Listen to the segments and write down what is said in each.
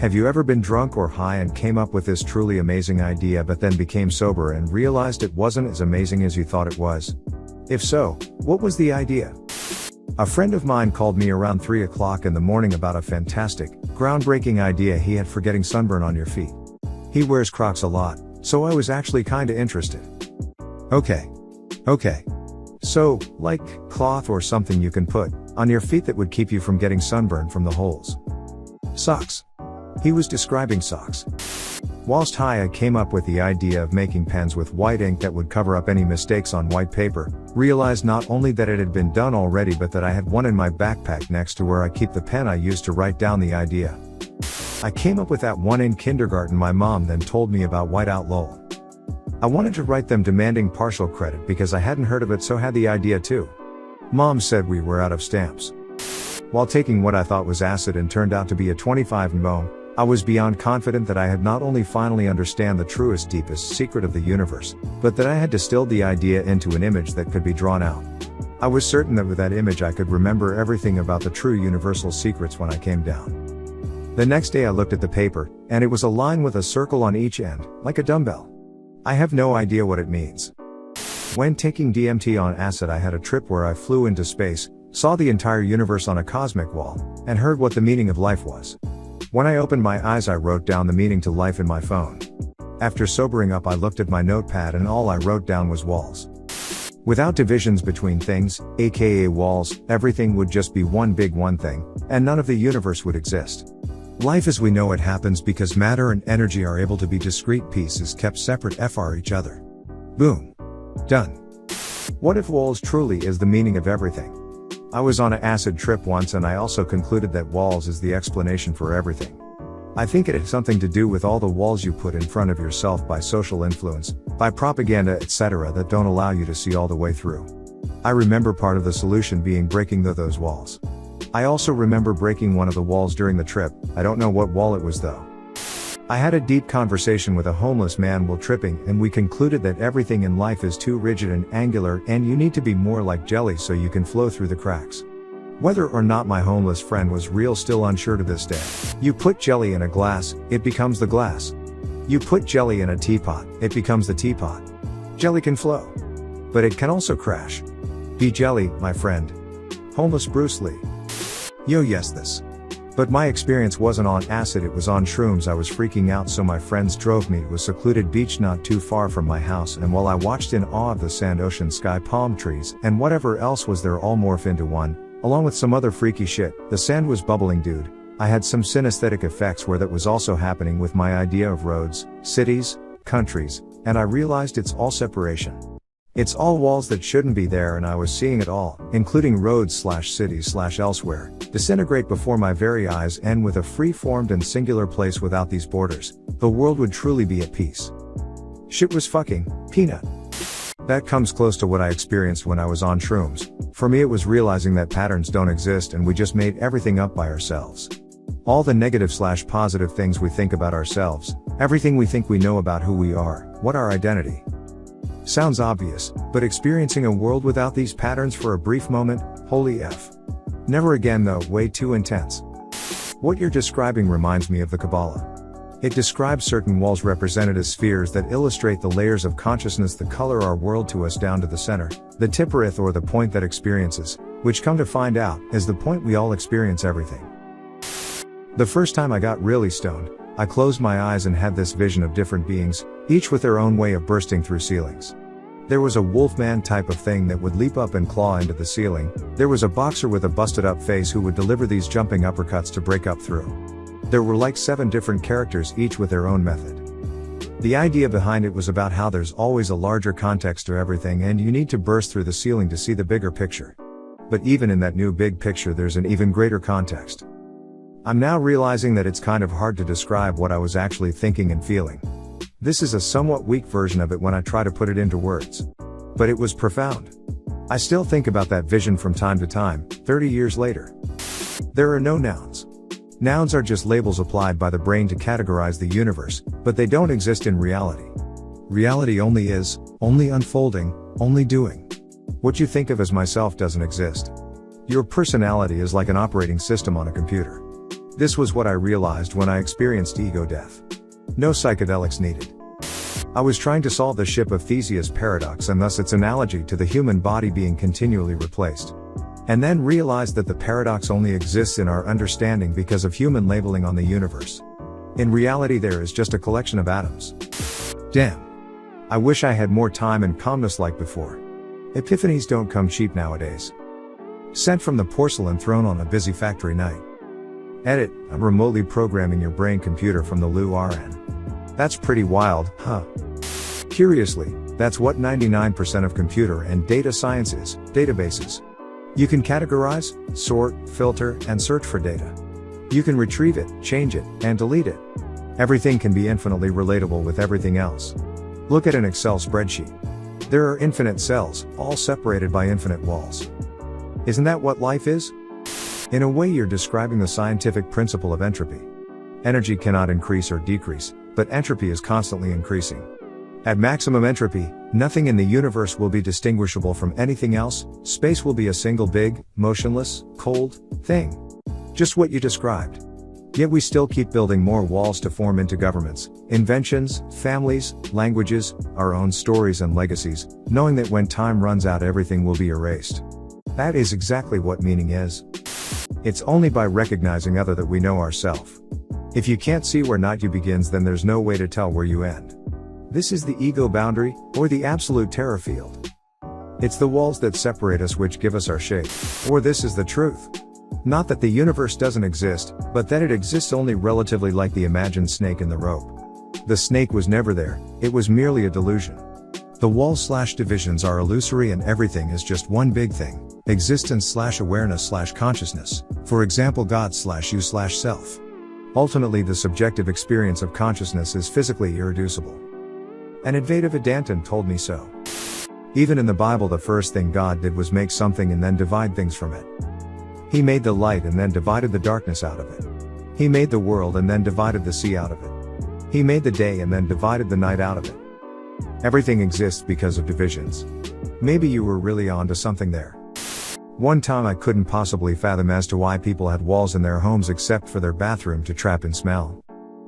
Have you ever been drunk or high and came up with this truly amazing idea but then became sober and realized it wasn't as amazing as you thought it was? If so, what was the idea? A friend of mine called me around 3 o'clock in the morning about a fantastic, groundbreaking idea he had for getting sunburn on your feet. He wears Crocs a lot, so I was actually kinda interested. Okay. So, like, cloth or something you can put on your feet that would keep you from getting sunburn from the holes. Socks. He was describing socks. Whilst high, I came up with the idea of making pens with white ink that would cover up any mistakes on white paper, realized not only that it had been done already but that I had one in my backpack next to where I keep the pen I used to write down the idea. I came up with that one in kindergarten. My mom then told me about whiteout lol. I wanted to write them demanding partial credit because I hadn't heard of it, so had the idea too. Mom said we were out of stamps. While taking what I thought was acid and turned out to be a 25 ml, I was beyond confident that I had not only finally understand the truest, deepest secret of the universe, but that I had distilled the idea into an image that could be drawn out. I was certain that with that image I could remember everything about the true universal secrets when I came down. The next day I looked at the paper, and it was a line with a circle on each end, like a dumbbell. I have no idea what it means. When taking DMT on acid, I had a trip where I flew into space, saw the entire universe on a cosmic wall, and heard what the meaning of life was. When I opened my eyes, I wrote down the meaning to life in my phone. After sobering up, I looked at my notepad and all I wrote down was walls. Without divisions between things, aka walls, everything would just be one big one thing, and none of the universe would exist. Life as we know it happens because matter and energy are able to be discrete pieces kept separate from each other. Boom. Done. What if walls truly is the meaning of everything? I was on an acid trip once and I also concluded that walls is the explanation for everything. I think it has something to do with all the walls you put in front of yourself by social influence, by propaganda, etc. that don't allow you to see all the way through. I remember part of the solution being breaking those walls. I also remember breaking one of the walls during the trip. I don't know what wall it was though. I had a deep conversation with a homeless man while tripping, and we concluded that everything in life is too rigid and angular and you need to be more like jelly so you can flow through the cracks. Whether or not my homeless friend was real, still unsure to this day. You put jelly in a glass, it becomes the glass. You put jelly in a teapot, it becomes the teapot. Jelly can flow, but it can also crash. Be jelly, my friend. Homeless Bruce Lee. Yo, yes, this. But my experience wasn't on acid, it was on shrooms. I was freaking out, so my friends drove me to a secluded beach not too far from my house, and while I watched in awe of the sand, ocean, sky, palm trees, and whatever else was there all morph into one, along with some other freaky shit. The sand was bubbling, dude. I had some synesthetic effects where that was also happening with my idea of roads, cities, countries, and I realized it's all separation. It's all walls that shouldn't be there, and I was seeing it all, including roads/cities/elsewhere, disintegrate before my very eyes, and with a free-formed and singular place without these borders, the world would truly be at peace. Shit was fucking peanut. That comes close to what I experienced when I was on shrooms. For me, it was realizing that patterns don't exist and we just made everything up by ourselves. All the negative/positive things we think about ourselves, everything we think we know about who we are, what our identity. Sounds obvious, but experiencing a world without these patterns for a brief moment, holy F. Never again though, way too intense. What you're describing reminds me of the Kabbalah. It describes certain walls represented as spheres that illustrate the layers of consciousness that color our world to us down to the center, the tipperith, or the point that experiences, which come to find out, is the point we all experience everything. The first time I got really stoned, I closed my eyes and had this vision of different beings, each with their own way of bursting through ceilings. There was a wolfman type of thing that would leap up and claw into the ceiling. There was a boxer with a busted up face who would deliver these jumping uppercuts to break up through. There were like 7 different characters, each with their own method. The idea behind it was about how there's always a larger context to everything and you need to burst through the ceiling to see the bigger picture. But even in that new big picture there's an even greater context. I'm now realizing that it's kind of hard to describe what I was actually thinking and feeling. This is a somewhat weak version of it when I try to put it into words. But it was profound. I still think about that vision from time to time, 30 years later. There are no nouns. Nouns are just labels applied by the brain to categorize the universe, but they don't exist in reality. Reality only is, only unfolding, only doing. What you think of as myself doesn't exist. Your personality is like an operating system on a computer. This was what I realized when I experienced ego death. No psychedelics needed. I was trying to solve the ship of Theseus paradox and thus its analogy to the human body being continually replaced. And then realized that the paradox only exists in our understanding because of human labeling on the universe. In reality, there is just a collection of atoms. Damn. I wish I had more time and calmness like before. Epiphanies don't come cheap nowadays. Sent from the porcelain throne on a busy factory night. Edit, I'm remotely programming your brain computer from the LU-RN. That's pretty wild, huh? Curiously, that's what 99% of computer and data science is, databases. You can categorize, sort, filter, and search for data. You can retrieve it, change it, and delete it. Everything can be infinitely relatable with everything else. Look at an Excel spreadsheet. There are infinite cells, all separated by infinite walls. Isn't that what life is? In a way, you're describing the scientific principle of entropy. Energy cannot increase or decrease, but entropy is constantly increasing. At maximum entropy, nothing in the universe will be distinguishable from anything else. Space will be a single big, motionless, cold thing. Just what you described. Yet we still keep building more walls to form into governments, inventions, families, languages, our own stories and legacies, knowing that when time runs out everything will be erased. That is exactly what meaning is. It's only by recognizing other that we know ourselves. If you can't see where not you begins, then there's no way to tell where you end. This is the ego boundary, or the absolute terror field. It's the walls that separate us which give us our shape. Or this is the truth. Not that the universe doesn't exist, but that it exists only relatively, like the imagined snake in the rope. The snake was never there, it was merely a delusion. The walls/divisions are illusory and everything is just one big thing. Existence/awareness/consciousness. For example, God/you/self. Ultimately, the subjective experience of consciousness is physically irreducible. An Advaita Vedantin told me so. Even in the Bible, the first thing God did was make something and then divide things from it. He made the light and then divided the darkness out of it. He made the world and then divided the sea out of it. He made the day and then divided the night out of it. Everything exists because of divisions. Maybe you were really onto something there. One time I couldn't possibly fathom as to why people had walls in their homes except for their bathroom to trap in smell.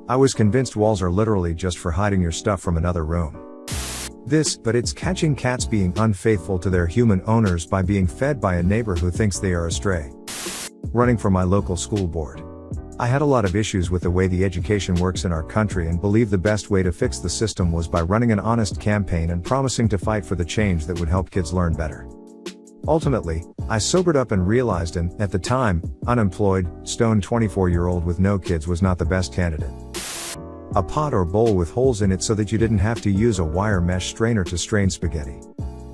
I was convinced walls are literally just for hiding your stuff from another room. But it's catching cats being unfaithful to their human owners by being fed by a neighbor who thinks they are astray. Running for my local school board. I had a lot of issues with the way the education works in our country and believed the best way to fix the system was by running an honest campaign and promising to fight for the change that would help kids learn better. Ultimately, I sobered up and realized an, at the time, unemployed, stoned 24-year-old with no kids was not the best candidate. A pot or bowl with holes in it so that you didn't have to use a wire mesh strainer to strain spaghetti.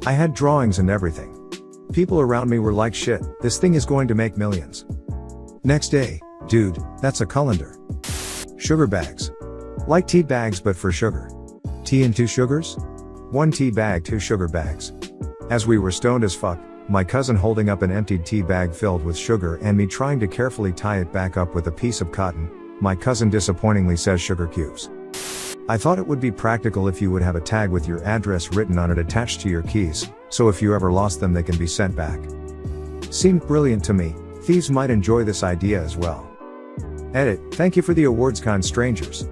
I had drawings and everything. People around me were like, shit, this thing is going to make millions. Next day, dude, that's a colander. Sugar bags. Like tea bags but for sugar. Tea and 2 sugars? 1 tea bag, 2 sugar bags. As we were stoned as fuck, my cousin holding up an emptied tea bag filled with sugar and me trying to carefully tie it back up with a piece of cotton, my cousin disappointingly says sugar cubes. I thought it would be practical if you would have a tag with your address written on it attached to your keys, so if you ever lost them they can be sent back. Seemed brilliant to me. Thieves might enjoy this idea as well. Edit, thank you for the awards, kind strangers.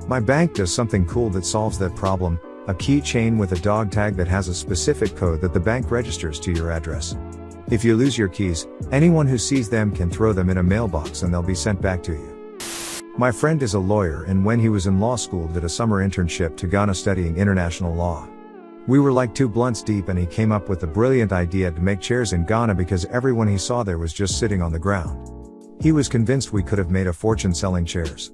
My bank does something cool that solves that problem. A keychain with a dog tag that has a specific code that the bank registers to your address. If you lose your keys, anyone who sees them can throw them in a mailbox and they'll be sent back to you. My friend is a lawyer and when he was in law school did a summer internship to Ghana studying international law. We were like 2 blunts deep and he came up with the brilliant idea to make chairs in Ghana because everyone he saw there was just sitting on the ground. He was convinced we could have made a fortune selling chairs.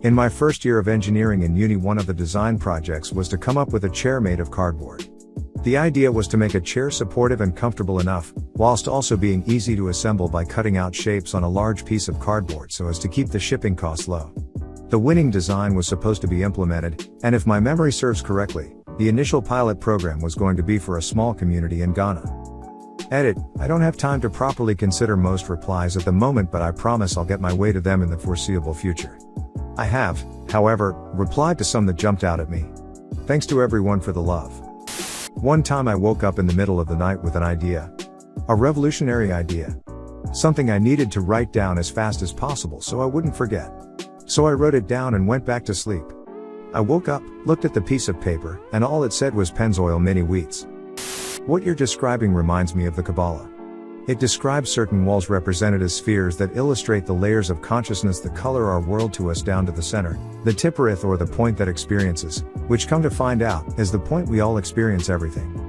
In my first year of engineering in uni, one of the design projects was to come up with a chair made of cardboard. The idea was to make a chair supportive and comfortable enough, whilst also being easy to assemble by cutting out shapes on a large piece of cardboard so as to keep the shipping costs low. The winning design was supposed to be implemented, and if my memory serves correctly, the initial pilot program was going to be for a small community in Ghana. Edit, I don't have time to properly consider most replies at the moment, but I promise I'll get my way to them in the foreseeable future. I have, however, replied to some that jumped out at me. Thanks to everyone for the love. One time I woke up in the middle of the night with an idea. A revolutionary idea. Something I needed to write down as fast as possible so I wouldn't forget. So I wrote it down and went back to sleep. I woke up, looked at the piece of paper, and all it said was Pennzoil Mini Wheats. What you're describing reminds me of the Kabbalah. It describes certain walls represented as spheres that illustrate the layers of consciousness that color our world to us down to the center, the tipperith or the point that experiences, which come to find out, is the point we all experience everything.